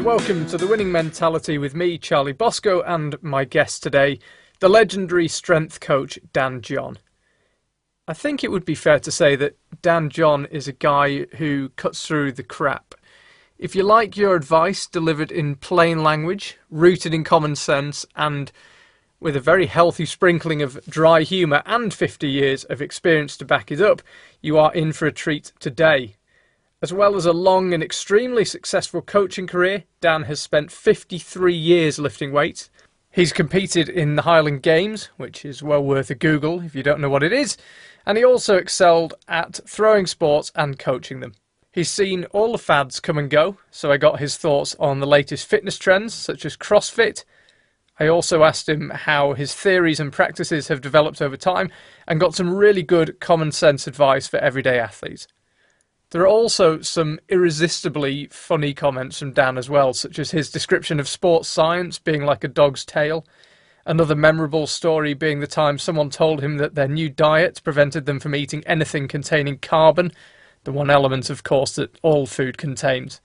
and welcome to The Winning Mentality with me, Charlie Bosco, and my guest today, the legendary strength coach, Dan John. I think it would be fair to say that Dan John is a guy who cuts through the crap. If you like your advice delivered in plain language, rooted in common sense, and with a very healthy sprinkling of dry humour and 50 years of experience to back it up, you are in for a treat today. As well as a long and extremely successful coaching career, Dan has spent 53 years lifting weights. He's competed in the Highland Games, which is well worth a Google if you don't know what it is, and he also excelled at throwing sports and coaching them. He's seen all the fads come and go, so I got his thoughts on the latest fitness trends, such as CrossFit. I also asked him how his theories and practices have developed over time, and got some really good common sense advice for everyday athletes. There are also some irresistibly funny comments from Dan as well, such as his description of sports science being like a dog's tail. Another memorable story being the time someone told him that their new diet prevented them from eating anything containing carbon, the one element, of course, that all food contains.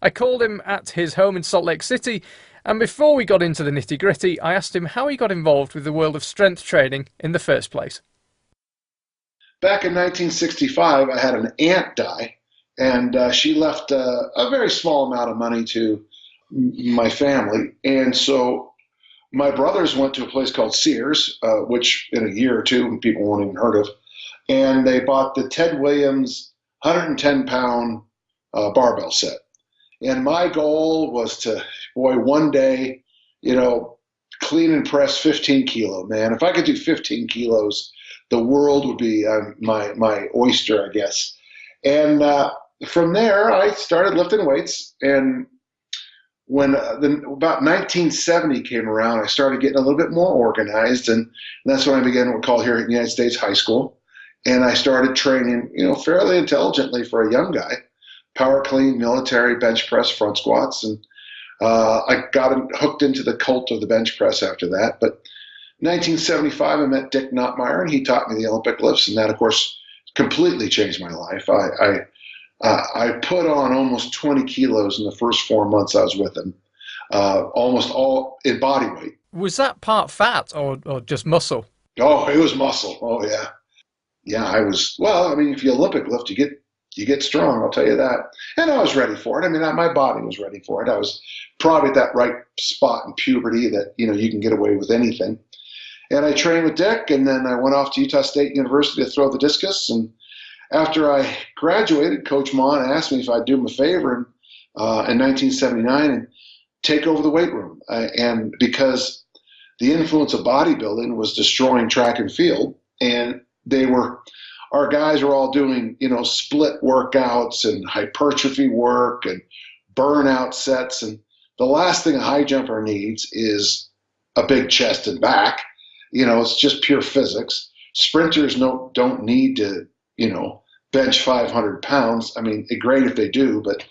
I called him at his home in Salt Lake City, and before we got into the nitty-gritty, I asked him how he got involved with the world of strength training in the first place. Back in 1965, I had an aunt die, and she left a very small amount of money to my family. And so my brothers went to a place called Sears, which in a year or two people won't even heard of, and they bought the Ted Williams 110-pound barbell set. And my goal was to, one day, clean and press 15 kilo, man. If I could do 15 kilos, the world would be my oyster, I guess. And from there, I started lifting weights. And when about 1970 came around, I started getting a little bit more organized. And that's when I began what we call here at the United States high school. And I started training, fairly intelligently for a young guy. Power clean, military, bench press, front squats. And I got hooked into the cult of the bench press after that. But 1975, I met Dick Nottmeyer, and he taught me the Olympic lifts, and that, of course, completely changed my life. I put on almost 20 kilos in the first 4 months I was with him, almost all in body weight. Was that part fat or just muscle? Oh, it was muscle. Oh, yeah. Yeah, I was, if you Olympic lift, you get strong, I'll tell you that. And I was ready for it. My body was ready for it. I was probably at that right spot in puberty that, you can get away with anything. And I trained with Dick, and then I went off to Utah State University to throw the discus. And after I graduated, Coach Mon asked me if I'd do him a favor in 1979 and take over the weight room. And because the influence of bodybuilding was destroying track and field, and our guys were all doing, split workouts and hypertrophy work and burnout sets. And the last thing a high jumper needs is a big chest and back. It's just pure physics. Sprinters don't need to, bench 500 pounds. Great if they do, but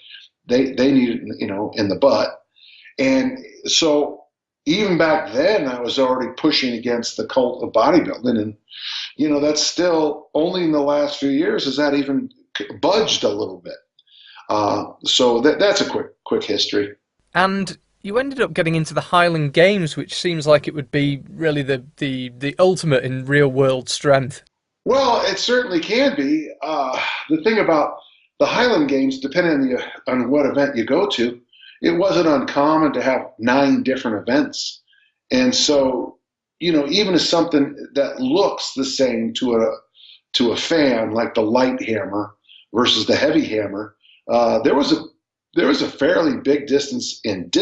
they need it, in the butt. And so even back then, I was already pushing against the cult of bodybuilding. And, that's still only in the last few years has that even budged a little bit. So that's a quick history. And you ended up getting into the Highland Games, which seems like it would be really the ultimate in real-world strength. Well, it certainly can be. The thing about the Highland Games, depending on what event you go to, it wasn't uncommon to have 9 different events. And so, even as something that looks the same to a fan, like the light hammer versus the heavy hammer, there was a fairly big distance and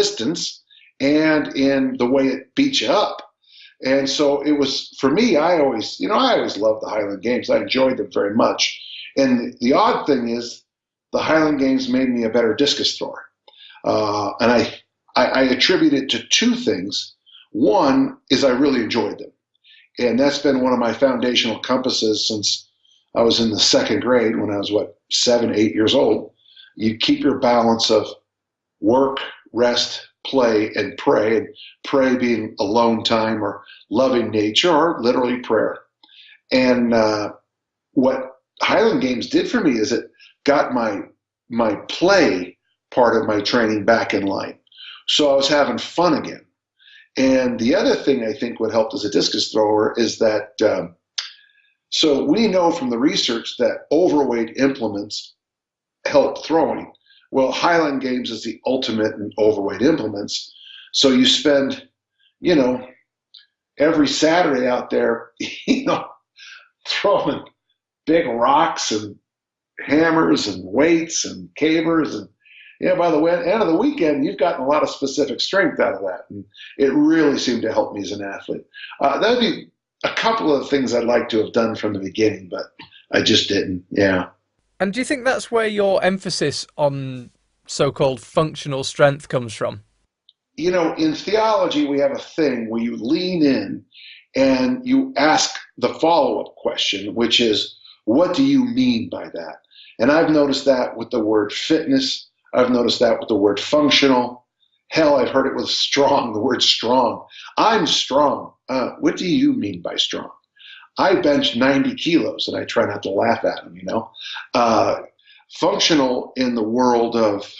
in the way it beats you up. And so it was, for me, I always loved the Highland Games. I enjoyed them very much. And the odd thing is the Highland Games made me a better discus thrower. And I attribute it to 2 things. One is I really enjoyed them. And that's been one of my foundational compasses since I was in the 2nd grade when I was, 7, 8 years old. You keep your balance of work, rest, play, and pray being alone time or loving nature or literally prayer. And what Highland Games did for me is it got my play part of my training back in line. So I was having fun again. And the other thing I think what helped as a discus thrower is that, so we know from the research that overweight implements help throwing. Well, Highland Games is the ultimate in overweight implements. So you spend, you know, every Saturday out there, you know, throwing big rocks and hammers and weights and cavers. And yeah, by the end of the weekend, you've gotten a lot of specific strength out of that. And it really seemed to help me as an athlete. That would be a couple of things I'd like to have done from the beginning, but I just didn't. Yeah. And do you think that's where your emphasis on so-called functional strength comes from? You know, in theology, we have a thing where you lean in and you ask the follow-up question, which is, what do you mean by that? And I've noticed that with the word fitness. I've noticed that with the word functional. Hell, I've heard it with strong, the word strong. I'm strong. What do you mean by strong? I bench 90 kilos, and I try not to laugh at them, you know. Functional in the world of,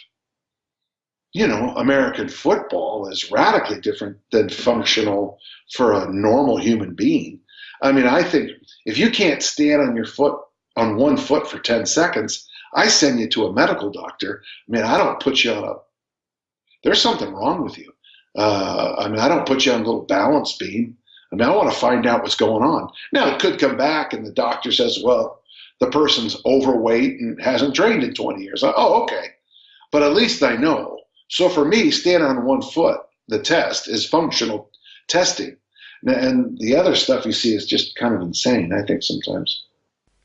you know, American football is radically different than functional for a normal human being. I mean, I think if you can't stand on one foot for 10 seconds, I send you to a medical doctor. I mean, I don't put you on there's something wrong with you. I mean, I don't put you on a little balance beam. I mean, I want to find out what's going on. Now, it could come back and the doctor says, well, the person's overweight and hasn't trained in 20 years. Oh, okay. But at least I know. So for me, standing on one foot, the test is functional testing. And the other stuff you see is just kind of insane, I think, sometimes.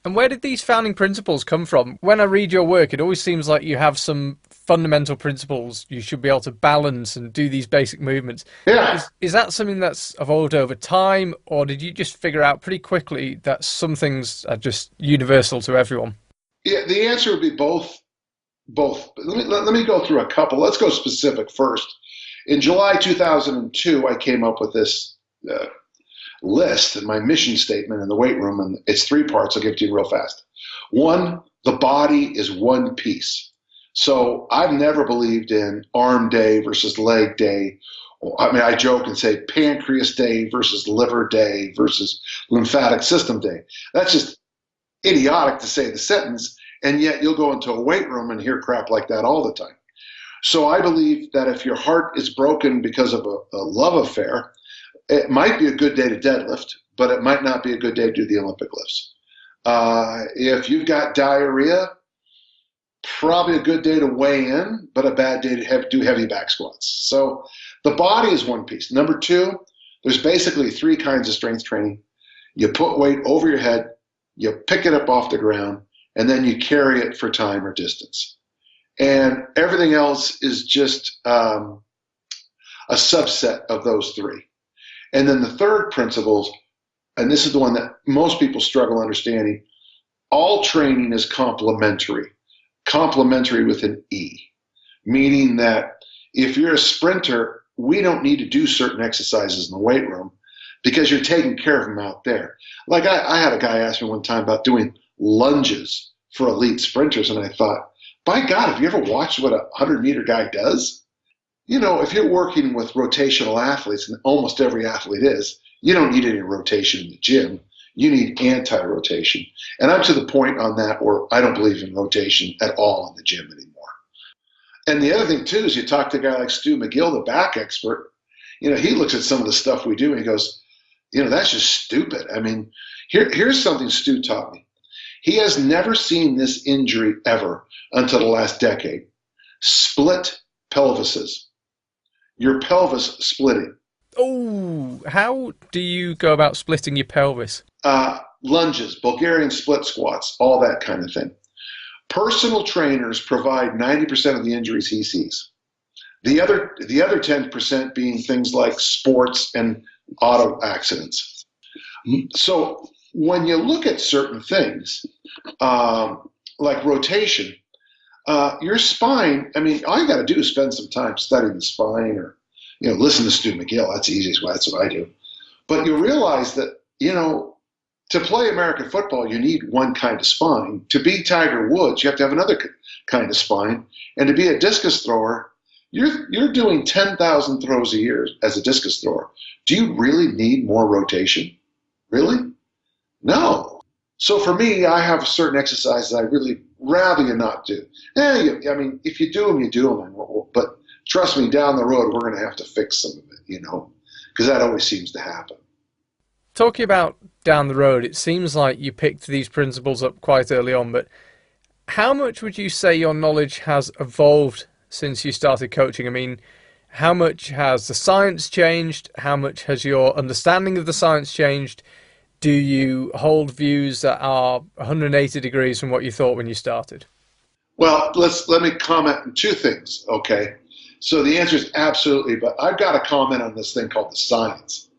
And where did these founding principles come from? When I read your work, it always seems like you have some fundamental principles you should be able to balance and do these basic movements. Yeah. Is that something that's evolved over time, or did you just figure out pretty quickly that some things are just universal to everyone? Yeah, the answer would be both. Both. Let me go through a couple. Let's go specific first. In July 2002, I came up with this list and my mission statement in the weight room, and it's 3 parts. I'll give it to you real fast. 1, the body is one piece. So I've never believed in arm day versus leg day. I mean, I joke and say pancreas day versus liver day versus lymphatic system day. That's just idiotic to say the sentence, and yet you'll go into a weight room and hear crap like that all the time. So I believe that if your heart is broken because of a love affair, it might be a good day to deadlift, but it might not be a good day to do the Olympic lifts. If you've got diarrhea, probably a good day to weigh in, but a bad day to do heavy back squats. So the body is one piece. Number 2, there's basically 3 kinds of strength training. You put weight over your head, you pick it up off the ground, and then you carry it for time or distance. And everything else is just a subset of those 3. And then the third principle, and this is the one that most people struggle understanding, all training is complementary. Complementary with an E, meaning that if you're a sprinter, we don't need to do certain exercises in the weight room because you're taking care of them out there. Like I had a guy ask me one time about doing lunges for elite sprinters, and I thought, by God, have you ever watched what a 100-meter guy does? You know, if you're working with rotational athletes, and almost every athlete is, you don't need any rotation in the gym. You need anti-rotation. And I'm to the point on that where I don't believe in rotation at all in the gym anymore. And the other thing, too, is you talk to a guy like Stu McGill, the back expert, you know, he looks at some of the stuff we do and he goes, you know, that's just stupid. I mean, here's something Stu taught me. He has never seen this injury ever until the last decade. Split pelvises. Your pelvis splitting. Oh, how do you go about splitting your pelvis? Lunges, Bulgarian split squats, all that kind of thing. Personal trainers provide 90% of the injuries he sees. The other 10% being things like sports and auto accidents. So when you look at certain things, like rotation, your spine, I mean, all you got to do is spend some time studying the spine or, you know, listen to Stu McGill. That's the easiest way. That's what I do. But you realize that, you know, To play American football, you need one kind of spine. To be Tiger Woods, you have to have another kind of spine. And to be a discus thrower, you're doing 10,000 throws a year as a discus thrower. Do you really need more rotation? Really? No. So for me, I have certain exercises I really rather you not do. I mean, if you do them, you do them. But trust me, down the road, we're going to have to fix some of it, because that always seems to happen. Talking about down the road, it seems like you picked these principles up quite early on, but how much would you say your knowledge has evolved since you started coaching? I mean, how much has the science changed? How much has your understanding of the science changed? Do you hold views that are 180 degrees from what you thought when you started? Well, let me comment on two things, okay? So the answer is absolutely, but I've got to comment on this thing called the science.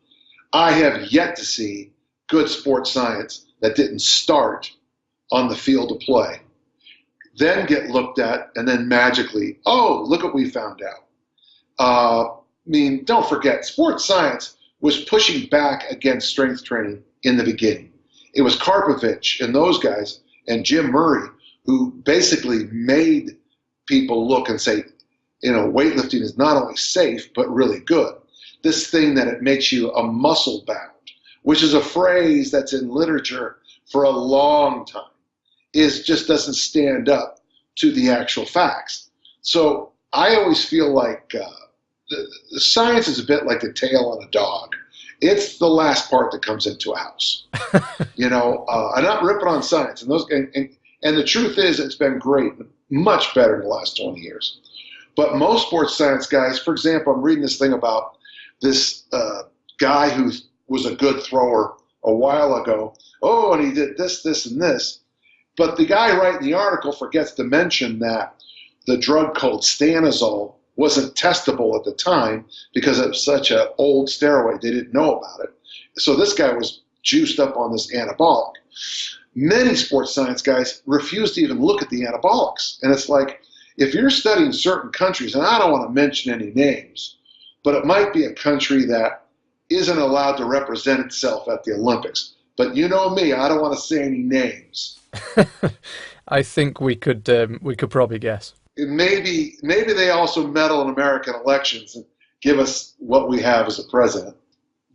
I have yet to see good sports science that didn't start on the field of play, then get looked at, and then magically, oh, look what we found out. Don't forget, sports science was pushing back against strength training in the beginning. It was Karpovich and those guys and Jim Murray who basically made people look and say, weightlifting is not only safe, but really good. This thing that it makes you a muscle bound, which is a phrase that's in literature for a long time, just doesn't stand up to the actual facts. So I always feel like the science is a bit like the tail on a dog. It's the last part that comes into a house. I'm not ripping on science, and the truth is it's been great, much better in the last 20 years. But most sports science guys, for example, I'm reading this thing about this guy who was a good thrower a while ago. Oh, and he did this, this, and this. But the guy writing the article forgets to mention that the drug called stanozol wasn't testable at the time because it was such an old steroid. They didn't know about it. So this guy was juiced up on this anabolic. Many sports science guys refuse to even look at the anabolics. And it's like, if you're studying certain countries, and I don't want to mention any names, but it might be a country that isn't allowed to represent itself at the Olympics. But you know me, I don't want to say any names. I think we could probably guess. Maybe they also meddle in American elections and give us what we have as a president.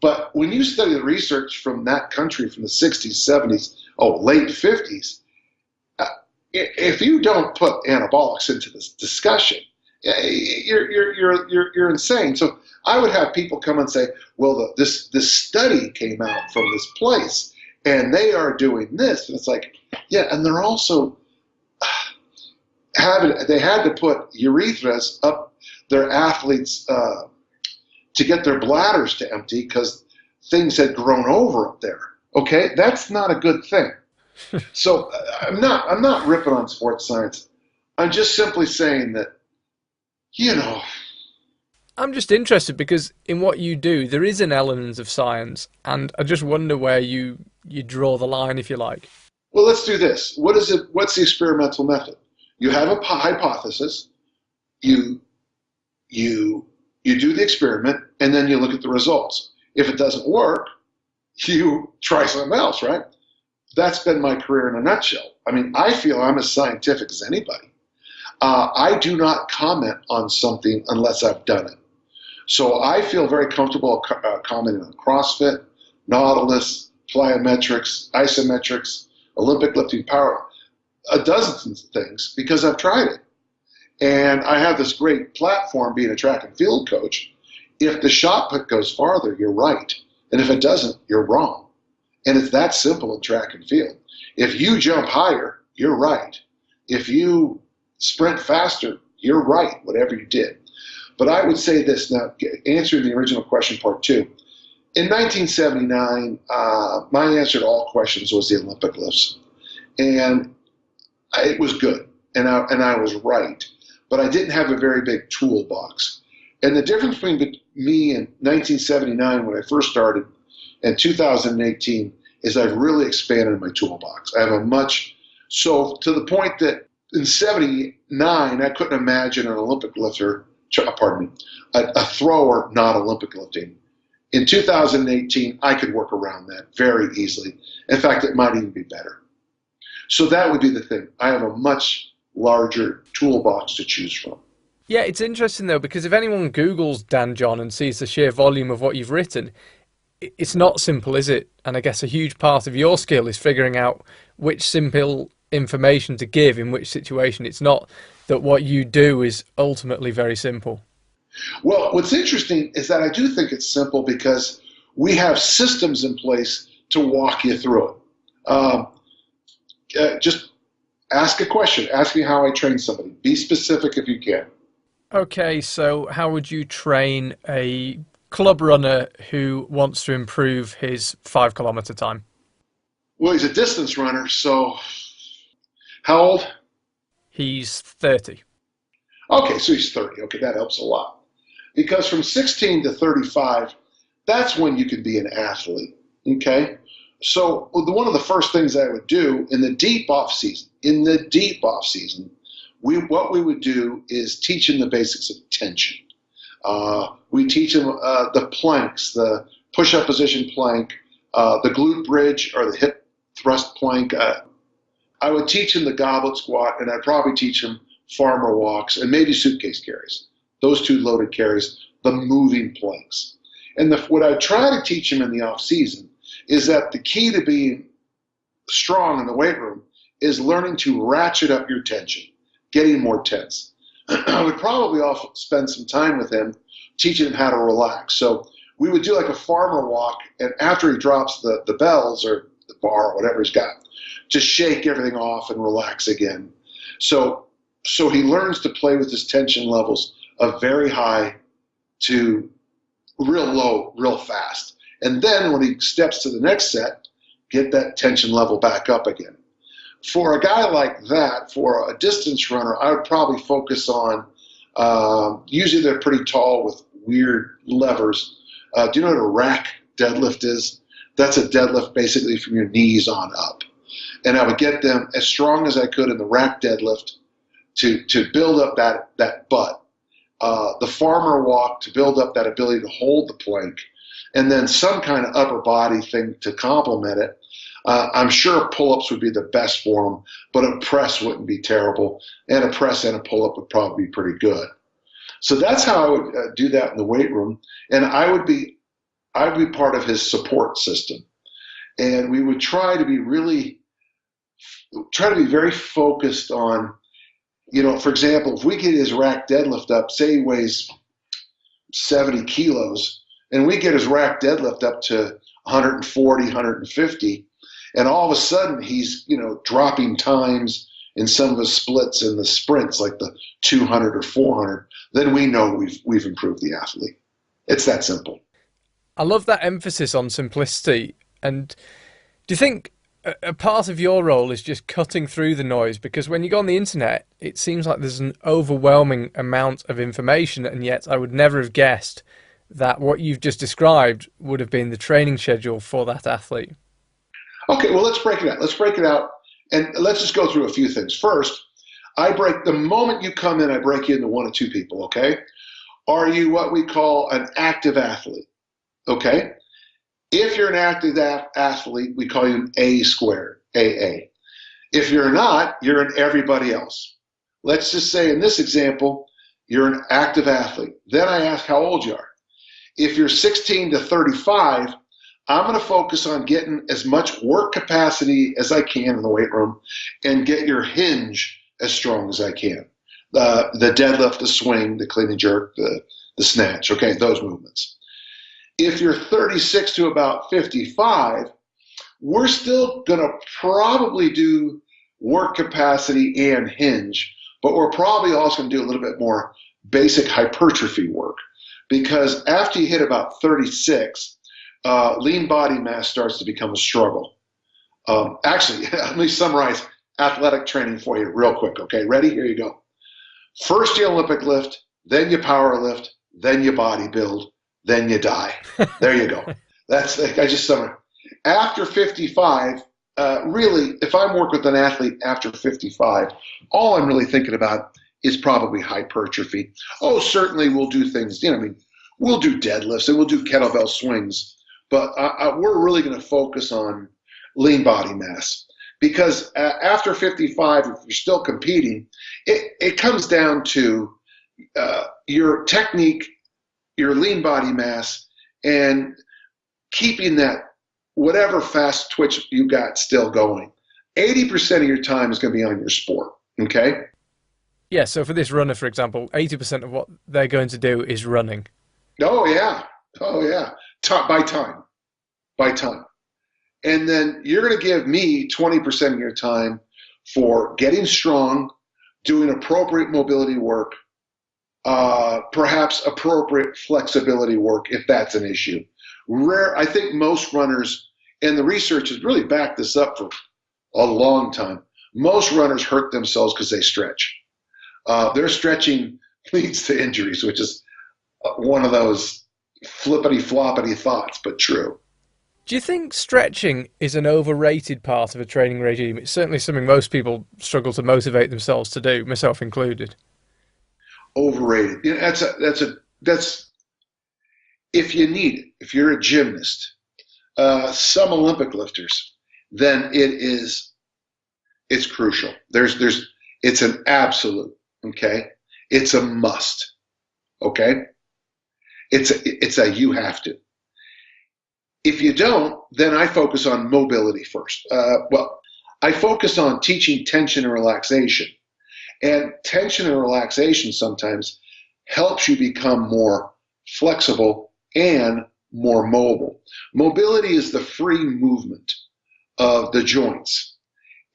But when you study the research from that country from the 60s, 70s, late 50s, if you don't put anabolics into this discussion, you're insane. So I would have people come and say, well, this study came out from this place, and they are doing this, and it's like, yeah, and they're also they had to put urethras up their athletes to get their bladders to empty because things had grown over up there. Okay, that's not a good thing. So I'm not ripping on sports science. I'm just simply saying that, I'm just interested because in what you do, there is an element of science, and I just wonder where you draw the line, if you like. Well, let's do this. What's the experimental method? You have a hypothesis, you do the experiment, and then you look at the results. If it doesn't work, you try something else, right? That's been my career in a nutshell. I mean, I feel I'm as scientific as anybody. I do not comment on something unless I've done it. So I feel very comfortable commenting on CrossFit, Nautilus, plyometrics, isometrics, Olympic lifting power, a dozen things because I've tried it. And I have this great platform being a track and field coach. If the shot put goes farther, you're right. And if it doesn't, you're wrong. And it's that simple in track and field. If you jump higher, you're right. If you sprint faster, you're right, whatever you did. But I would say this now, answering the original question, part two. In 1979, my answer to all questions was the Olympic lifts. And it was good, and I was right. But I didn't have a very big toolbox. And the difference between me in 1979 when I first started and 2018 is I've really expanded my toolbox. I have so to the point that in 79, I couldn't imagine an Olympic lifter, a thrower not Olympic lifting. In 2018, I could work around that very easily. In fact, it might even be better. So that would be the thing. I have a much larger toolbox to choose from. Yeah, it's interesting though, because if anyone Googles Dan John and sees the sheer volume of what you've written, it's not simple, is it? And I guess a huge part of your skill is figuring out which simple information to give in which situation. It's not that what you do is ultimately very simple. Well, what's interesting is that I do think it's simple because we have systems in place to walk you through it. Just ask a question. Ask me how I train somebody. Be specific if you can. Okay, so how would you train a club runner who wants to improve his 5 kilometer time? Well, he's a distance runner, so how old? He's 30. Okay, so he's 30. Okay, that helps a lot. Because from 16 to 35, that's when you can be an athlete. Okay? So one of the first things I would do in the deep off season, what we would do is teach him the basics of tension. We teach him the planks, the push-up position plank, the glute bridge or the hip thrust plank. I would teach him the goblet squat, and I'd probably teach him farmer walks and maybe suitcase carries. Those two loaded carries, the moving planks. And what I try to teach him in the off season is that the key to being strong in the weight room is learning to ratchet up your tension, getting more tense. I would probably also spend some time with him teaching him how to relax. So we would do like a farmer walk, and after he drops the bells or the bar or whatever he's got, just shake everything off and relax again. So he learns to play with his tension levels of very high to real low, real fast. And then when he steps to the next set, get that tension level back up again. For a guy like that, for a distance runner, I would probably focus on, usually they're pretty tall with weird levers. Do you know what a rack deadlift is? That's a deadlift basically from your knees on up. And I would get them as strong as I could in the rack deadlift to build up that butt. The farmer walk to build up that ability to hold the plank, and then some kind of upper body thing to complement it. I'm sure pull-ups would be the best for him, but a press wouldn't be terrible, and a press and a pull-up would probably be pretty good. So that's how I would do that in the weight room, and I would be part of his support system, and we would try to be very focused on, for example, if we get his rack deadlift up, say he weighs 70 kilos, and we get his rack deadlift up to 140, 150, and all of a sudden he's, dropping times in some of his splits and the sprints, like the 200 or 400, then we know we've improved the athlete. It's that simple. I love that emphasis on simplicity. And do you think a part of your role is just cutting through the noise? Because when you go on the internet, it seems like there's an overwhelming amount of information, and yet I would never have guessed that what you've just described would have been the training schedule for that athlete. Okay, well, let's break it out, and let's just go through a few things. First, the moment you come in, I break you into one of two people, okay? Are you what we call an active athlete, okay? If you're an active athlete, we call you an A squared, AA. If you're not, you're an everybody else. Let's just say in this example, you're an active athlete. Then I ask how old you are. If you're 16 to 35, I'm going to focus on getting as much work capacity as I can in the weight room and get your hinge as strong as I can. The deadlift, the swing, the clean and jerk, the snatch, okay, those movements. If you're 36 to about 55, we're still going to probably do work capacity and hinge, but we're probably also going to do a little bit more basic hypertrophy work, because after you hit about 36, lean body mass starts to become a struggle. Actually, let me summarize athletic training for you real quick, okay? Ready? Here you go. First you Olympic lift, then you power lift, then you body build, then you die. There you go. I just summarized. After 55, really, if I'm working with an athlete after 55, all I'm really thinking about is probably hypertrophy. Oh, certainly we'll do things, We'll do deadlifts and we'll do kettlebell swings, but we're really going to focus on lean body mass because after 55, if you're still competing, it comes down to your technique, your lean body mass, and keeping that whatever fast twitch you got still going. 80% of your time is going to be on your sport, okay? Yeah, so for this runner, for example, 80% of what they're going to do is running. Oh, yeah. Oh, yeah. By time. By time. And then you're going to give me 20% of your time for getting strong, doing appropriate mobility work, perhaps appropriate flexibility work if that's an issue. I think most runners, and the research has really backed this up for a long time, most runners hurt themselves because they stretch. Their stretching leads to injuries, which is one of those flippity-floppity thoughts, but true. Do you think stretching is an overrated part of a training regime? It's certainly something most people struggle to motivate themselves to do, myself included. Overrated. You know, that's if you need it. If you're a gymnast, some Olympic lifters, then it's crucial. It's an absolute. Okay, it's a must. Okay, it's a you have to. If you don't, then I focus on mobility first. I focus on teaching tension and relaxation. And tension and relaxation sometimes helps you become more flexible and more mobile. Mobility is the free movement of the joints.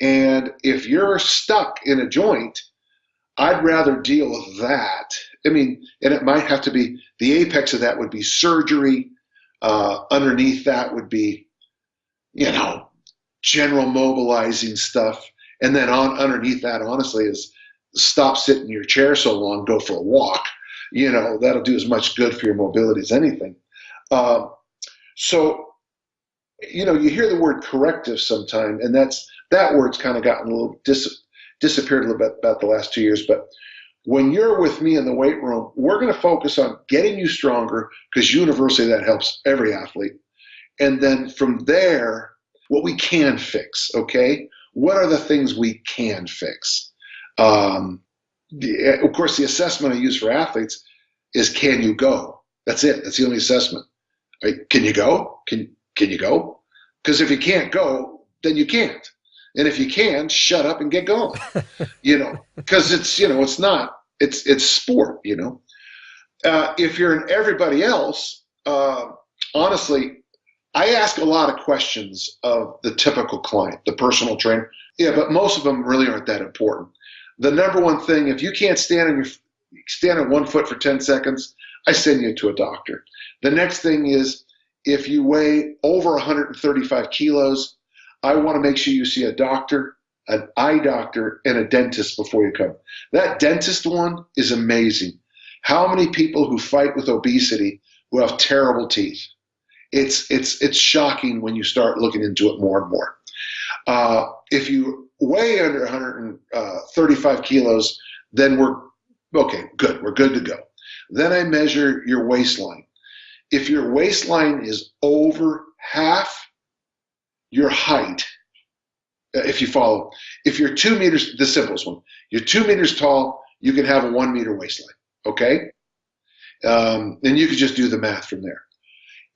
And if you're stuck in a joint, I'd rather deal with that. I mean, and it might have to be, the apex of that would be surgery. Underneath that would be, general mobilizing stuff. And then underneath that, honestly, is stop sitting in your chair so long, go for a walk. That'll do as much good for your mobility as anything. So, you hear the word corrective sometime, and that word's kind of gotten a little disappeared a little bit about the last 2 years. But when you're with me in the weight room, we're going to focus on getting you stronger because universally that helps every athlete. And then from there, what we can fix, okay? What are the things we can fix? Of course, the assessment I use for athletes is, can you go? That's it. That's the only assessment. Right? Can you go? Can you go? Because if you can't go, then you can't. And if you can, shut up and get going. Because it's sport. If you're in everybody else, honestly, I ask a lot of questions of the typical client, the personal trainer. Yeah, but most of them really aren't that important. The number one thing, if you can't stand on 1 foot for 10 seconds, I send you to a doctor. The next thing is, if you weigh over 135 kilos, I want to make sure you see a doctor, an eye doctor, and a dentist before you come. That dentist one is amazing. How many people who fight with obesity who have terrible teeth? It's shocking when you start looking into it more and more. If you weigh under 135 kilos, then we're okay, good. We're good to go. Then I measure your waistline. If your waistline is over half your height, if you're 2 meters, the simplest one, you're 2 meters tall, you can have a 1 meter waistline, okay? And you can just do the math from there.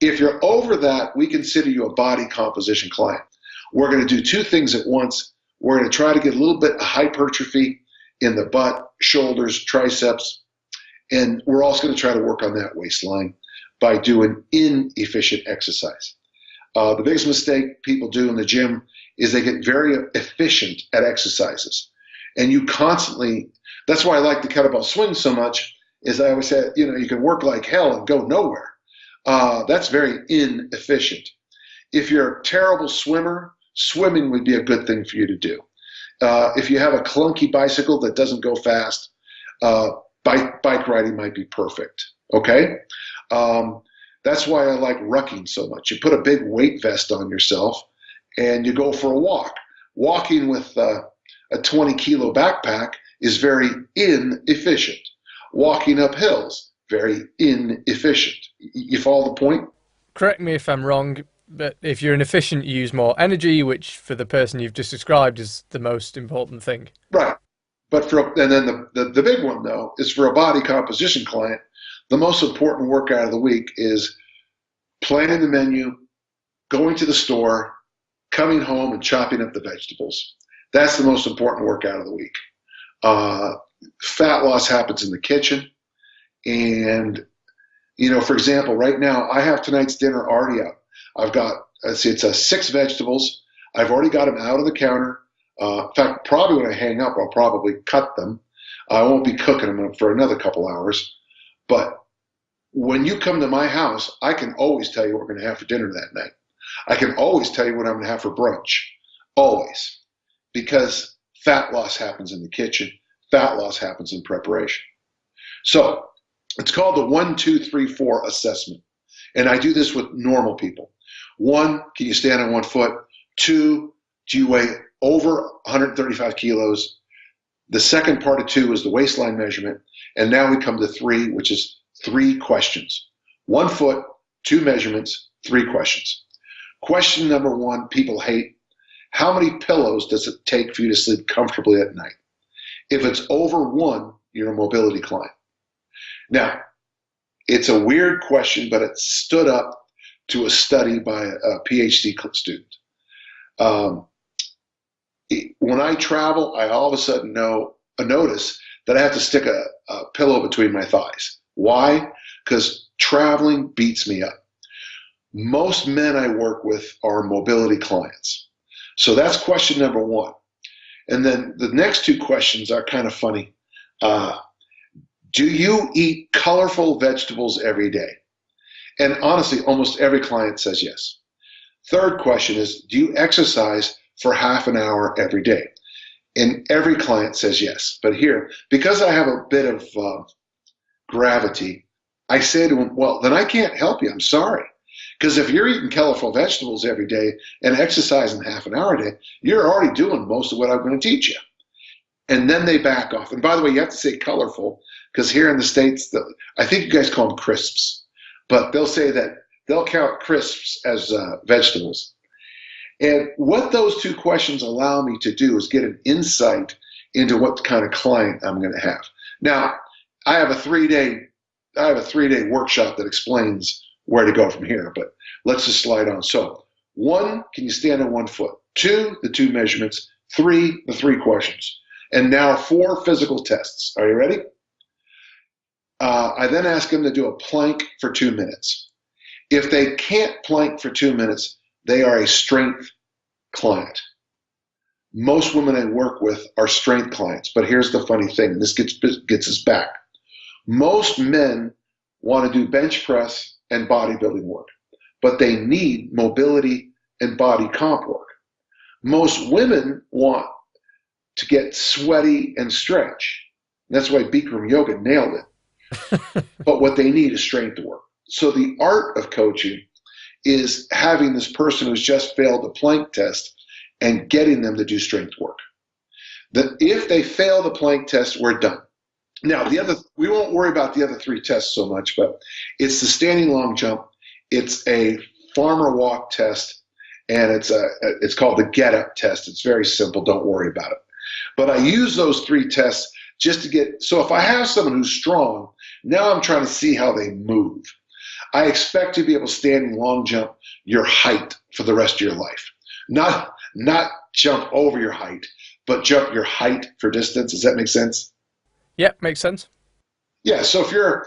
If you're over that, we consider you a body composition client. We're going to do two things at once. We're going to try to get a little bit of hypertrophy in the butt, shoulders, triceps, and we're also going to try to work on that waistline by doing inefficient exercise. The biggest mistake people do in the gym is they get very efficient at exercises. And you constantly, that's why I like the kettlebell swing so much, is I always say, you can work like hell and go nowhere. That's very inefficient. If you're a terrible swimmer, swimming would be a good thing for you to do. If you have a clunky bicycle that doesn't go fast, bike riding might be perfect, okay? That's why I like rucking so much. You put a big weight vest on yourself and you go for a walk. Walking with a 20-kilo backpack is very inefficient. Walking up hills, very inefficient. You follow the point? Correct me if I'm wrong, but if you're inefficient, you use more energy, which for the person you've just described is the most important thing. Right. And then the big one, though, is for a body composition client, the most important workout of the week is planning the menu, going to the store, coming home and chopping up the vegetables. That's the most important workout of the week. Fat loss happens in the kitchen. And, for example, right now I have tonight's dinner already up. I've got, it's 6 vegetables. I've already got them out of the counter. In fact, probably when I hang up, I'll probably cut them. I won't be cooking them for another couple hours. But when you come to my house, I can always tell you what we're going to have for dinner that night. I can always tell you what I'm going to have for brunch. Always. Because fat loss happens in the kitchen. Fat loss happens in preparation. So it's called the 1, 2, 3, 4 assessment. And I do this with normal people. 1, can you stand on 1 foot? 2, do you weigh over 135 kilos? The second part of 2 is the waistline measurement. And now we come to 3, which is 3 questions. 1 foot, 2 measurements, 3 questions. Question number 1, people hate. How many pillows does it take for you to sleep comfortably at night? If it's over 1, you're a mobility client. Now, it's a weird question, but it stood up to a study by a PhD student. When I travel, I all of a sudden notice that I have to stick a pillow between my thighs. Why? Because traveling beats me up. Most men I work with are mobility clients. So that's question number 1. And then the next 2 questions are kind of funny. Do you eat colorful vegetables every day? And honestly, almost every client says yes. Third question is, do you exercise for half an hour every day? And every client says yes. But here, because I have a bit of gravity, I say to them, well, then I can't help you. I'm sorry. Because if you're eating colorful vegetables every day and exercising half an hour a day, you're already doing most of what I'm going to teach you. And then they back off. And by the way, you have to say colorful, because here in the States, I think you guys call them crisps, but they'll say that they'll count crisps as vegetables. And what those 2 questions allow me to do is get an insight into what kind of client I'm going to have. Now, I have a 3-day workshop that explains where to go from here, but let's just slide on. So 1, can you stand on 1 foot? 2, the 2 measurements. 3, the 3 questions. And now 4 physical tests. Are you ready? I then ask them to do a plank for 2 minutes. If they can't plank for 2 minutes, they are a strength client. Most women I work with are strength clients, but here's the funny thing, and this gets us back. Most men want to do bench press and bodybuilding work, but they need mobility and body comp work. Most women want to get sweaty and stretch. That's why Bikram Yoga nailed it. But what they need is strength work. So the art of coaching is having this person who's just failed the plank test and getting them to do strength work. That if they fail the plank test, we're done. Now, we won't worry about the other 3 tests so much, but it's the standing long jump, it's a farmer walk test, and it's called the get up test. It's very simple, don't worry about it. But I use those 3 tests just to get, so if I have someone who's strong, now I'm trying to see how they move. I expect to be able to standing long jump your height for the rest of your life. Not jump over your height, but jump your height for distance. Does that make sense? Yeah, makes sense. Yeah, so if you're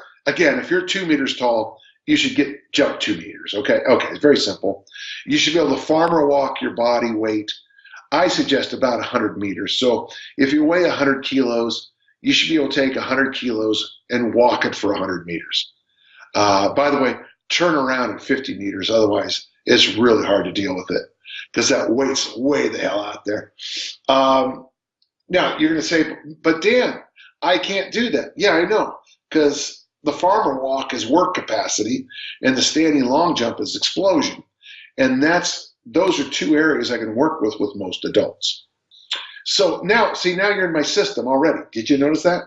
2 meters tall, you should jump 2 meters. Okay, it's very simple. You should be able to farmer walk your body weight. I suggest about 100 meters. So if you weigh 100 kilos, you should be able to take 100 kilos and walk it for 100 meters. By the way, turn around at 50 meters. Otherwise, it's really hard to deal with it because that weight's way the hell out there. Now, you're going to say, but Dan, I can't do that. Yeah, I know, because the farmer walk is work capacity and the standing long jump is explosion. And those are 2 areas I can work with most adults. So now you're in my system already. Did you notice that?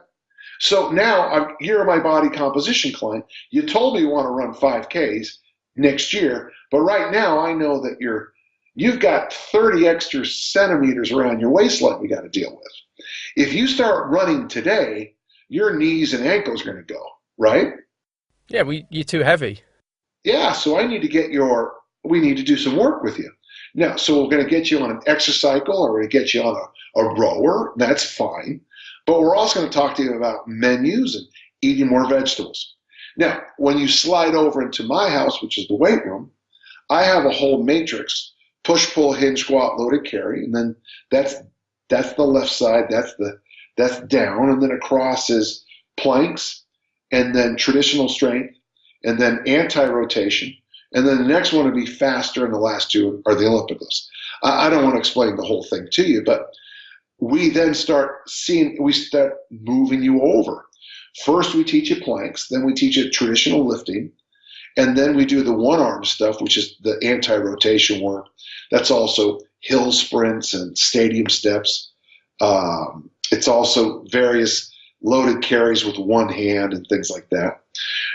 So now you're my body composition client. You told me you want to run 5Ks next year, but right now I know that you've got 30 extra centimeters around your waistline you got to deal with. If you start running today, your knees and ankles are going to go, right? Yeah, you're too heavy. Yeah, so we need to do some work with you. Now, so we're going to get you on an exercycle or we're going to get you on a rower. That's fine. But we're also going to talk to you about menus and eating more vegetables. Now, when you slide over into my house, which is the weight room, I have a whole matrix: push, pull, hinge, squat, loaded, carry, and then that's the left side. That's down, and then across is planks, and then traditional strength, and then anti-rotation, and then the next one would be faster, and the last two are the Olympic lifts. I don't want to explain the whole thing to you, but we start moving you over. First, we teach you planks, then we teach you traditional lifting, and then we do the one arm stuff, which is the anti-rotation work. That's also hill sprints and stadium steps. It's also various loaded carries with one hand and things like that.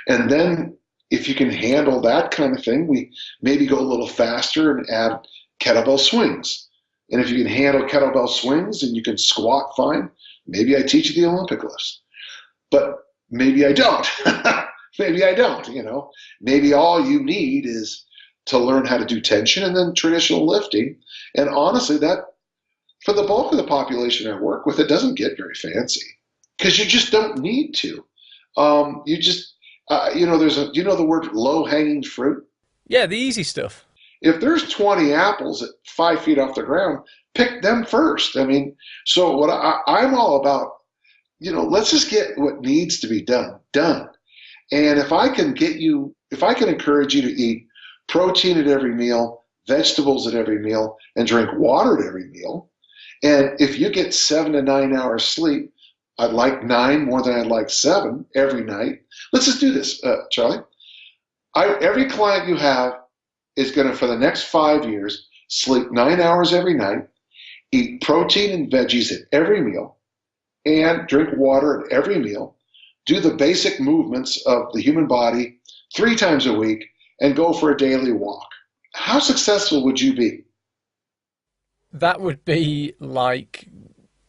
And then if you can handle that kind of thing, we maybe go a little faster and add kettlebell swings. And if you can handle kettlebell swings and you can squat fine, maybe I teach you the Olympic lifts. But maybe I don't. Maybe I don't, Maybe all you need is to learn how to do tension and then traditional lifting. And honestly, that for the bulk of the population I work with, it doesn't get very fancy because you just don't need to. You just, do you know the word low-hanging fruit? Yeah, the easy stuff. If there's 20 apples at 5 feet off the ground, pick them first. I mean, so what I'm all about, let's just get what needs to be done. And if I can encourage you to eat protein at every meal, vegetables at every meal, and drink water at every meal, and if you get 7 to 9 hours sleep, I'd like 9 more than I'd like 7 every night. Let's just do this, Charlie. Every client you have is going to, for the next 5 years, sleep 9 hours every night, eat protein and veggies at every meal, and drink water at every meal, do the basic movements of the human body 3 times a week, and go for a daily walk. How successful would you be? That would be like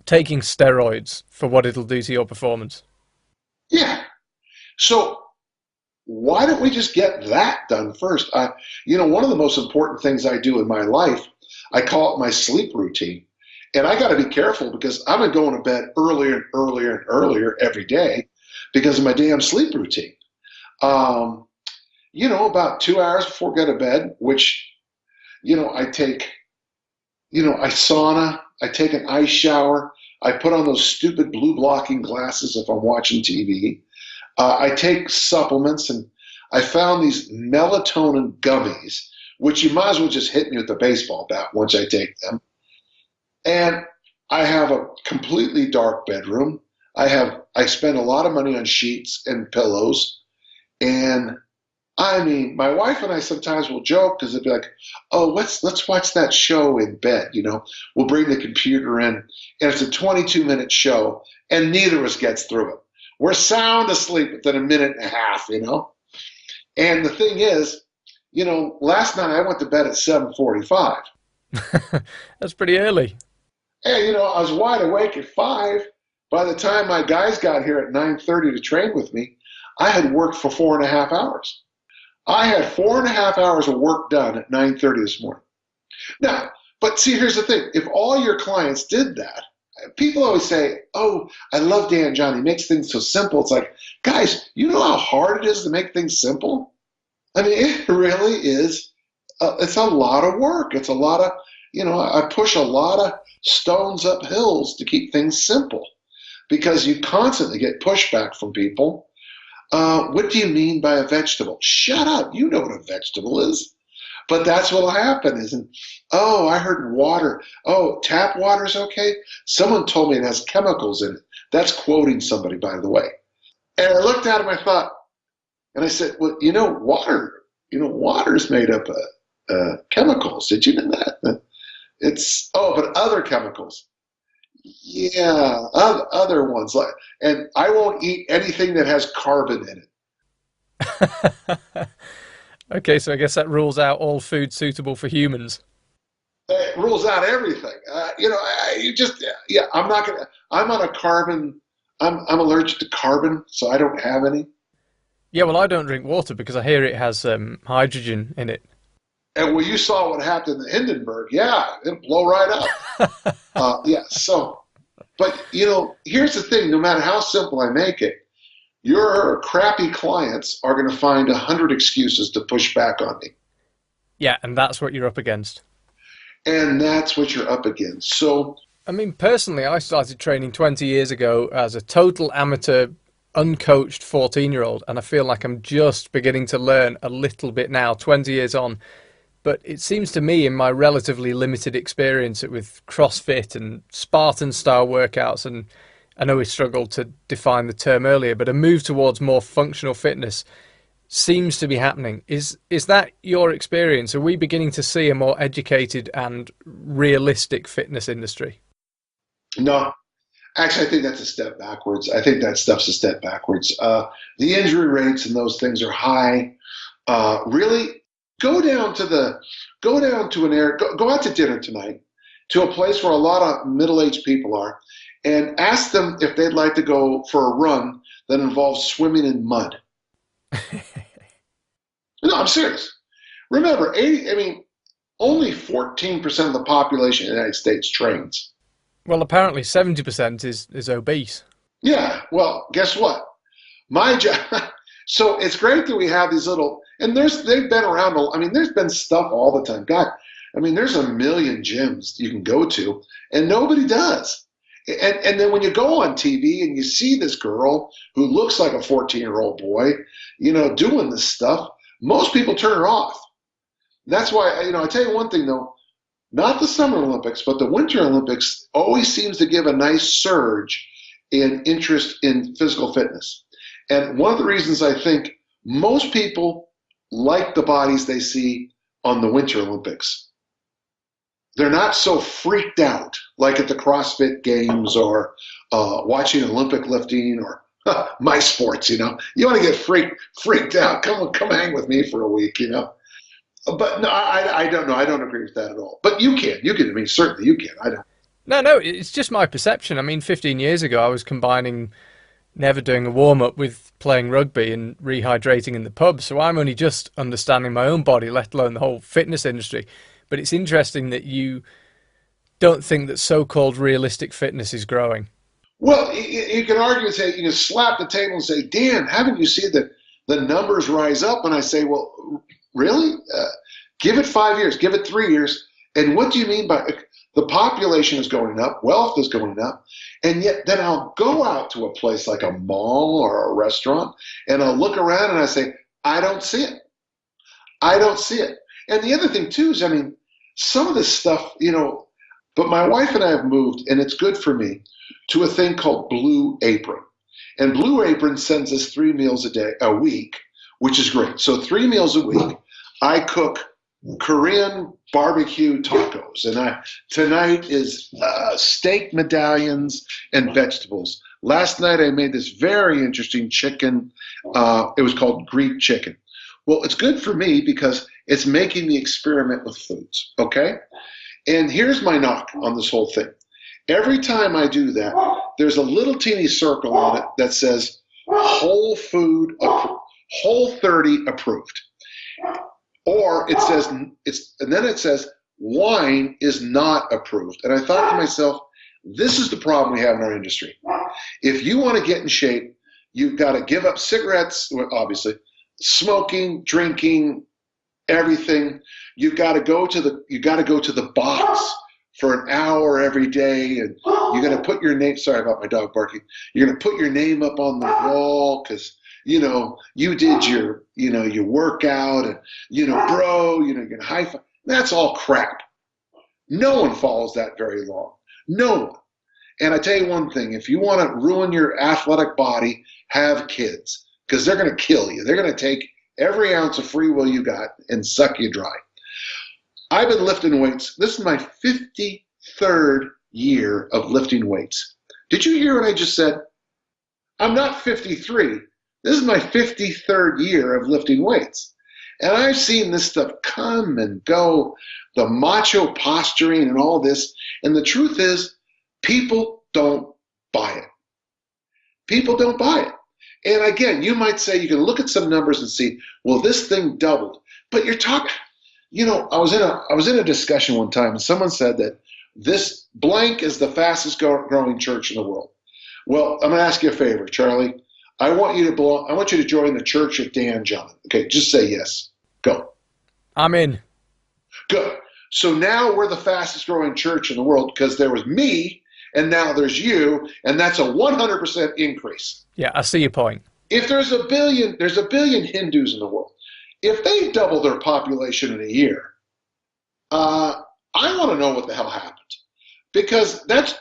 taking steroids for what it'll do to your performance. Yeah. So why don't we just get that done first? One of the most important things I do in my life, I call it my sleep routine. And I got to be careful because I've been going to bed earlier and earlier and earlier every day because of my damn sleep routine. About 2 hours before I go to bed, which, I take, I sauna, I take an ice shower, I put on those stupid blue blocking glasses if I'm watching TV. I take supplements, and I found these melatonin gummies, which you might as well just hit me with a baseball bat once I take them. And I have a completely dark bedroom. I spend a lot of money on sheets and pillows. And I mean, my wife and I sometimes will joke because it'd be like, oh, let's watch that show in bed. We'll bring the computer in, and it's a 22-minute show, and neither of us gets through it. We're sound asleep within a minute and a half, And the thing is, last night I went to bed at 7:45. That's pretty early. And, I was wide awake at 5. By the time my guys got here at 9:30 to train with me, I had worked for 4.5 hours. I had 4.5 hours of work done at 9:30 this morning. Now, but see, here's the thing. If all your clients did that, people always say, oh, I love Dan John. He makes things so simple. It's like, guys, you know how hard it is to make things simple? I mean, it really is. It's a lot of work. It's a lot of, I push a lot of stones up hills to keep things simple because you constantly get pushback from people. What do you mean by a vegetable? Shut up. You know what a vegetable is. But that's what'll happen, isn't? Oh, I heard water. Oh, tap water is okay? Someone told me it has chemicals in it. That's quoting somebody, by the way. And I looked at him, I thought, and I said, well, water is made up of chemicals. Did you know that? But other chemicals. Yeah, other ones like, and I won't eat anything that has carbon in it. Okay, so I guess that rules out all food suitable for humans. It rules out everything. You just, yeah, I'm not gonna. I'm on a carbon. I'm allergic to carbon, so I don't have any. Yeah, well, I don't drink water because I hear it has hydrogen in it. And well, you saw what happened in Hindenburg. Yeah, it'll blow right up. Yeah. So, but here's the thing: no matter how simple I make it, your crappy clients are going to find 100 excuses to push back on me. Yeah, and that's what you're up against. And that's what you're up against. So, I mean, personally, I started training 20 years ago as a total amateur, uncoached 14-year-old, and I feel like I'm just beginning to learn a little bit now, 20 years on. But it seems to me, in my relatively limited experience with CrossFit and Spartan style workouts, and I know we struggled to define the term earlier, but a move towards more functional fitness seems to be happening. Is that your experience? Are we beginning to see a more educated and realistic fitness industry? no, actually, I think that's a step backwards. I think that stuff's a step backwards. The injury rates and those things are high. Really, go down to the, go down to an area, go out to dinner tonight to a place where a lot of middle-aged people are, and ask them if they'd like to go for a run that involves swimming in mud. No, I'm serious. Remember, 80, I mean, only 14% of the population in the United States trains. Well, apparently 70% is obese. Yeah, well, guess what? My job. So it's great that we have these little, and they've been around. I mean, there's been stuff all the time. God, I mean, there's a million gyms you can go to, and nobody does. And then when you go on TV and you see this girl who looks like a 14-year-old boy, doing this stuff, most people turn her off. That's why, I tell you one thing though, not the Summer Olympics, but the Winter Olympics always seems to give a nice surge in interest in physical fitness. And one of the reasons I think most people like the bodies they see on the Winter Olympics. They're not so freaked out like at the CrossFit Games or watching Olympic lifting or my sports. You want to get freaked out? Come hang with me for a week. But no, I don't know. I don't agree with that at all. But you can. You can. I mean, certainly you can. I don't. No, it's just my perception. I mean, 15 years ago, I was combining never doing a warm up with playing rugby and rehydrating in the pub. So I'm only just understanding my own body, let alone the whole fitness industry. But it's interesting that you don't think that so-called realistic fitness is growing. Well, you can argue and say, you can slap the table and say, Dan, haven't you seen the numbers rise up? And I say, well, really? Give it 5 years, give it 3 years. And what do you mean by the population is going up, wealth is going up, and yet then I'll go out to a place like a mall or a restaurant and I'll look around and I say, I don't see it. I don't see it. And the other thing too is, I mean, some of this stuff, but my wife and I have moved, and it's good for me, to a thing called Blue Apron. And Blue Apron sends us 3 meals a week, which is great. So 3 meals a week, I cook Korean barbecue tacos, and tonight is steak medallions and vegetables. Last night I made this very interesting chicken. It was called Greek chicken. Well, it's good for me because it's making me experiment with foods, okay? And here's my knock on this whole thing. Every time I do that, there's a little teeny circle on it that says Whole 30 approved. Or it says, and then it says, wine is not approved. And I thought to myself, this is the problem we have in our industry. If you want to get in shape, you've got to give up cigarettes, obviously, smoking, drinking, everything. You got to go to the box for an hour every day, and you're going to put your name. Sorry about my dog barking. You're going to put your name up on the wall because you did your workout, and bro, you're going to high five. That's all crap. No one follows that very long. No one. And I tell you one thing: if you want to ruin your athletic body, have kids, because they're going to kill you. They're going to take every ounce of free will you got and suck you dry. I've been lifting weights. This is my 53rd year of lifting weights. Did you hear what I just said? I'm not 53. This is my 53rd year of lifting weights. And I've seen this stuff come and go, the macho posturing and all this. And the truth is, people don't buy it. People don't buy it. And again, you might say, you can look at some numbers and see, well, this thing doubled. But you're talking, I was in a discussion one time and someone said that this blank is the fastest growing church in the world. Well, I'm going to ask you a favor, Charlie. I want you to join the church of Dan John. Okay, just say yes. Go. I'm in. Good. So now we're the fastest growing church in the world because there was me and now there's you, and that's a 100% increase. Yeah, I see your point. If there's a billion Hindus in the world. If they double their population in a year, I want to know what the hell happened. Because that's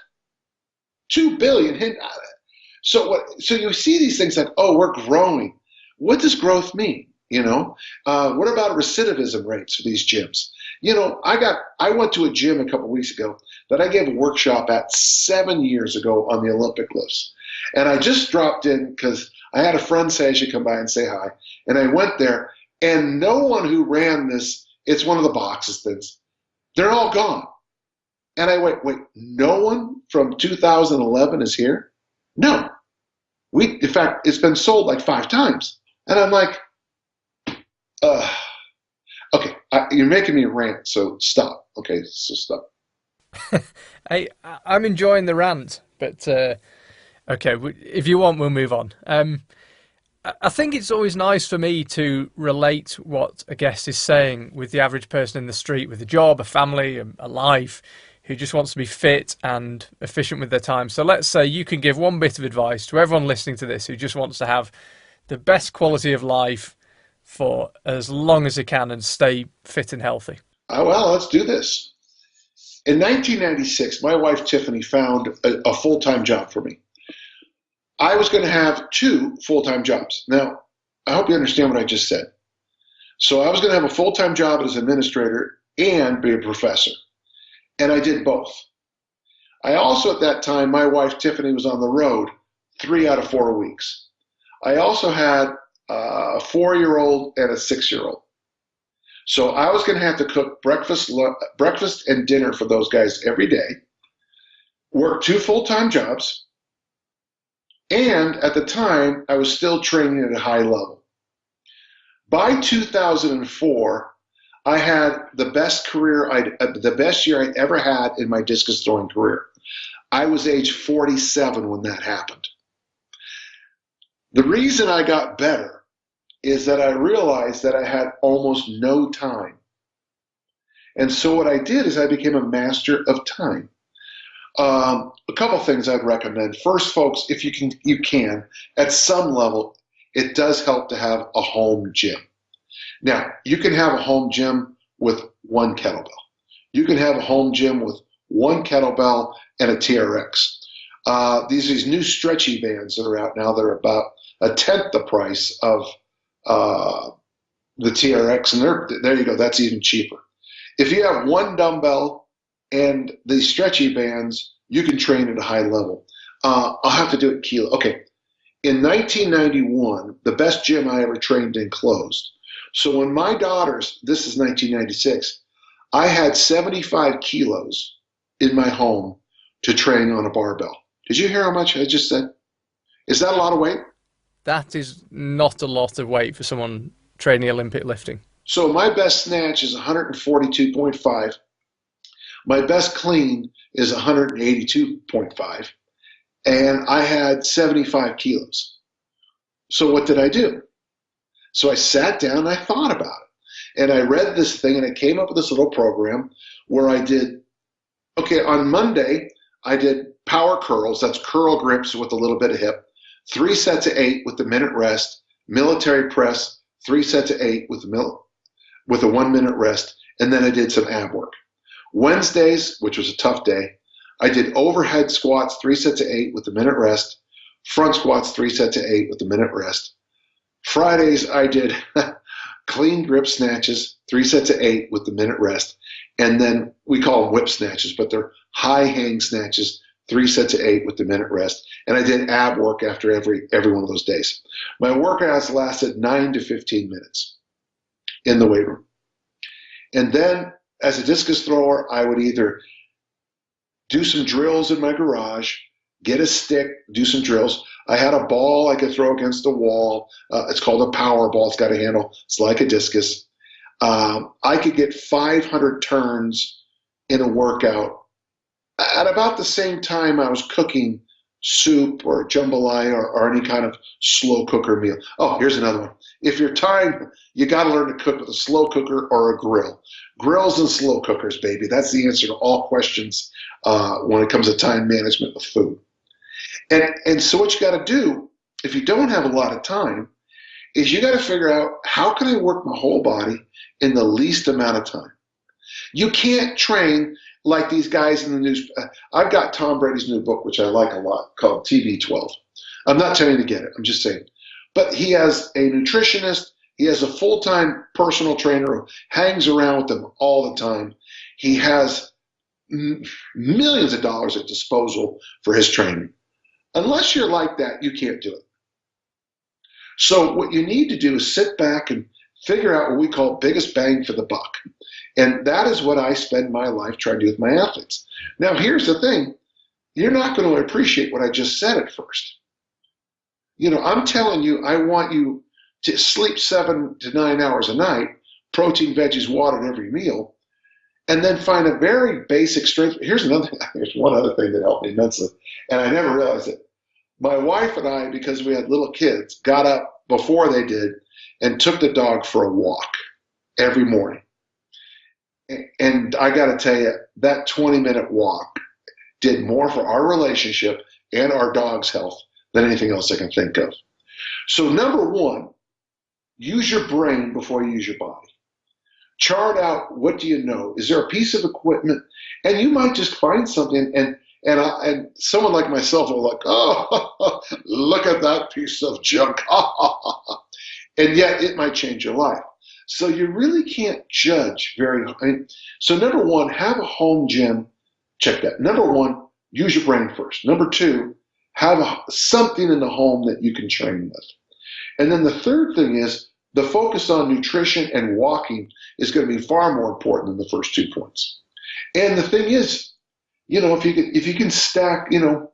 2 billion Hindus. So you see these things like, oh, we're growing. What does growth mean? What about recidivism rates for these gyms? I went to a gym a couple weeks ago that I gave a workshop at 7 years ago on the Olympic lifts. And I just dropped in because I had a friend say I should come by and say hi. And I went there, and no one who ran this, it's one of the boxes things, they're all gone. And I wait, no one from 2011 is here? No. In fact, it's been sold like 5 times. And I'm like, okay, you're making me rant, so stop. Okay, so stop. I'm enjoying the rant, but okay, if you want, we'll move on. I think it's always nice for me to relate what a guest is saying with the average person in the street with a job, a family, a life, who just wants to be fit and efficient with their time. So let's say you can give one bit of advice to everyone listening to this who just wants to have the best quality of life for as long as they can and stay fit and healthy. Well, let's do this. In 1996, my wife Tiffany found a full-time job for me. I was going to have 2 full-time jobs. Now, I hope you understand what I just said. So I was going to have a full-time job as an administrator and be a professor. And I did both. I also, at that time, my wife Tiffany was on the road 3 out of 4 weeks. I also had a 4-year-old and a 6-year-old. So I was going to have to cook breakfast and dinner for those guys every day, work 2 full-time jobs, and at the time, I was still training at a high level. By 2004, I had the best year I'd ever had in my discus throwing career. I was age 47 when that happened. The reason I got better is that I realized that I had almost no time. And so what I did is I became a master of time. A couple things I'd recommend. First, folks, if you can, at some level, it does help to have a home gym. Now, you can have a home gym with 1 kettlebell. You can have a home gym with 1 kettlebell and a TRX. These new stretchy bands that are out now, they're about 1/10 the price of the TRX, and there you go, that's even cheaper. If you have 1 dumbbell and the stretchy bands, you can train at a high level. I'll have to do it kilo. Okay, in 1991, the best gym I ever trained in closed. So when my daughters, this is 1996, I had 75 kilos in my home to train on a barbell. Did you hear how much I just said? Is that a lot of weight? That is not a lot of weight for someone training Olympic lifting. So my best snatch is 142.5. My best clean is 182.5. And I had 75 kilos. So what did I do? So I sat down and I thought about it. And I read this thing and I came up with this little program where I did, on Monday, I did power curls. That's curl grips with a little bit of hip. 3 sets of 8 with the minute rest. Military press, 3 sets of 8 with a 1 minute rest. And then I did some ab work. Wednesdays, which was a tough day, I did overhead squats, 3 sets of 8 with a minute rest. Front squats, 3 sets of 8 with a minute rest. Fridays, I did clean grip snatches, 3 sets of 8 with the minute rest. And then we call them whip snatches, but they're high hang snatches, 3 sets of 8 with the minute rest. And I did ab work after every one of those days. My workouts lasted 9 to 15 minutes in the weight room. And then as a discus thrower, I would either do some drills in my garage, get a stick, do some drills. I had a ball I could throw against the wall. It's called a power ball. It's got a handle. It's like a discus. I could get 500 turns in a workout. At about the same time I was cooking soup or jambalaya or any kind of slow cooker meal. Oh, here's another one. If you're time, you got to learn to cook with a slow cooker or a grill. Grills and slow cookers, baby. That's the answer to all questions when it comes to time management with food. And so what you got to do, if you don't have a lot of time, is you got to figure out, how can I work my whole body in the least amount of time? You can't train like these guys in the news. I've got Tom Brady's new book, which I like a lot, called TV12. I'm not telling you to get it. I'm just saying. But he has a nutritionist. He has a full-time personal trainer who hangs around with him all the time. He has millions of dollars at disposal for his training. Unless you're like that, you can't do it. So what you need to do is sit back and figure out what we call biggest bang for the buck. And that is what I spend my life trying to do with my athletes. Now, here's the thing. You're not going to appreciate what I just said at first. You know, I'm telling you, I want you to sleep 7 to 9 hours a night, protein, veggies, water at every meal, and then find a very basic strength. Here's one other thing that helped me immensely, and I never realized it. My wife and I, because we had little kids, got up before they did and took the dog for a walk every morning. And I got to tell you, that 20-minute walk did more for our relationship and our dog's health than anything else I can think of. So number one, use your brain before you use your body. Chart out, what do you know? Is there a piece of equipment? And you might just find something, and someone like myself will like, oh, look at that piece of junk. And yet it might change your life. So you really can't judge so number one, have a home gym. Check that. Number one, use your brain first. Number two, have something in the home that you can train with. And then the third thing is the focus on nutrition and walking is going to be far more important than the first 2 points. And the thing is, you know, if you can stack, you know,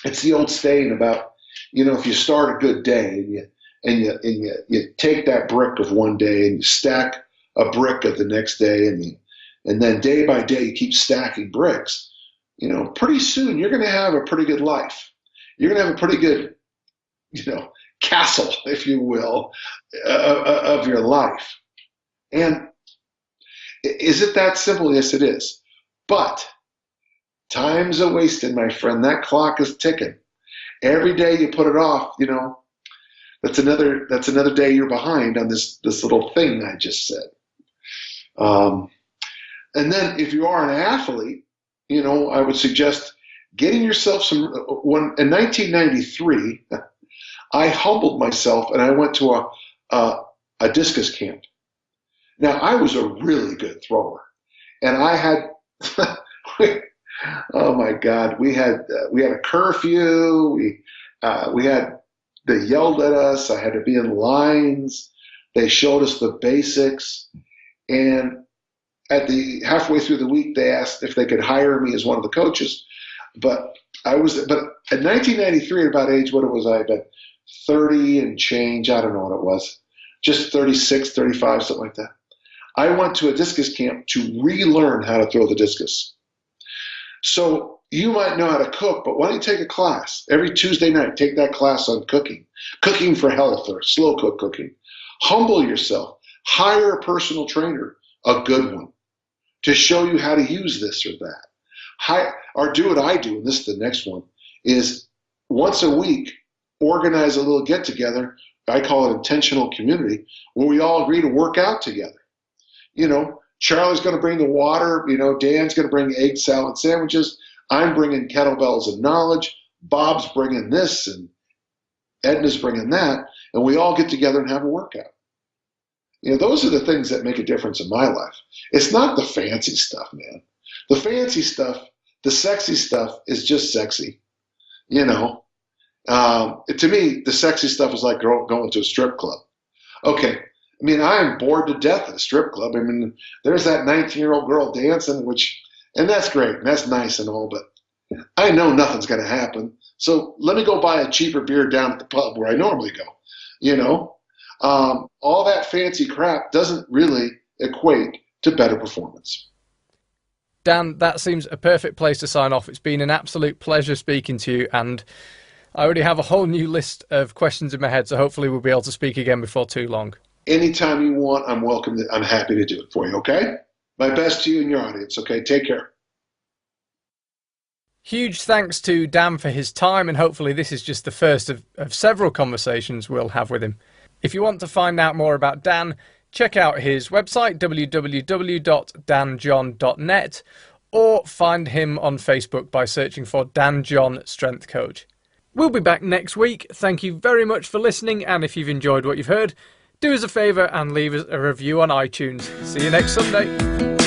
it's the old saying about, you know, if you start a good day and you take that brick of one day and you stack a brick of the next day, and then day by day you keep stacking bricks, you know, pretty soon you're going to have a pretty good life. You're going to have a pretty good, you know, castle, if you will, of your life. And is it that simple? Yes, it is. But time's a wasted, my friend. That clock is ticking. Every day you put it off, you know, that's another day you're behind on this little thing I just said. And then if you are an athlete, you know, I would suggest getting yourself in 1993, I humbled myself and I went to a discus camp. Now, I was a really good thrower, and I had, oh my God, we had a curfew. They yelled at us. I had to be in lines. They showed us the basics, and at the halfway through the week, they asked if they could hire me as one of the coaches. But at 1993, at about age, what was I? About 30 and change. I don't know what it was. Just 36, 35, something like that. I went to a discus camp to relearn how to throw the discus. So you might know how to cook, but why don't you take a class? Every Tuesday night, take that class on cooking for health or slow cook cooking. Humble yourself. Hire a personal trainer, a good one, to show you how to use this or that. Or do what I do, and this is the next one, is once a week, organize a little get-together. I call it intentional community, where we all agree to work out together. You know, Charlie's going to bring the water. You know, Dan's going to bring egg salad sandwiches. I'm bringing kettlebells and knowledge. Bob's bringing this, and Edna's bringing that. And we all get together and have a workout. Those are the things that make a difference in my life. It's not the fancy stuff, man. The fancy stuff, the sexy stuff is just sexy. To me, the sexy stuff is like going to a strip club. Okay, I am bored to death at a strip club. There's that 19-year-old girl dancing, and that's great, and that's nice and all, but I know nothing's going to happen. So let me go buy a cheaper beer down at the pub where I normally go. All that fancy crap doesn't really equate to better performance. Dan, that seems a perfect place to sign off. It's been an absolute pleasure speaking to you, and I already have a whole new list of questions in my head, so hopefully we'll be able to speak again before too long. Anytime you want, I'm welcome. I'm happy to do it for you, okay? My best to you and your audience, okay? Take care. Huge thanks to Dan for his time, and hopefully this is just the first of several conversations we'll have with him. If you want to find out more about Dan, check out his website, www.danjohn.net, or find him on Facebook by searching for Dan John Strength Coach. We'll be back next week. Thank you very much for listening, and if you've enjoyed what you've heard, do us a favour and leave us a review on iTunes. See you next Sunday.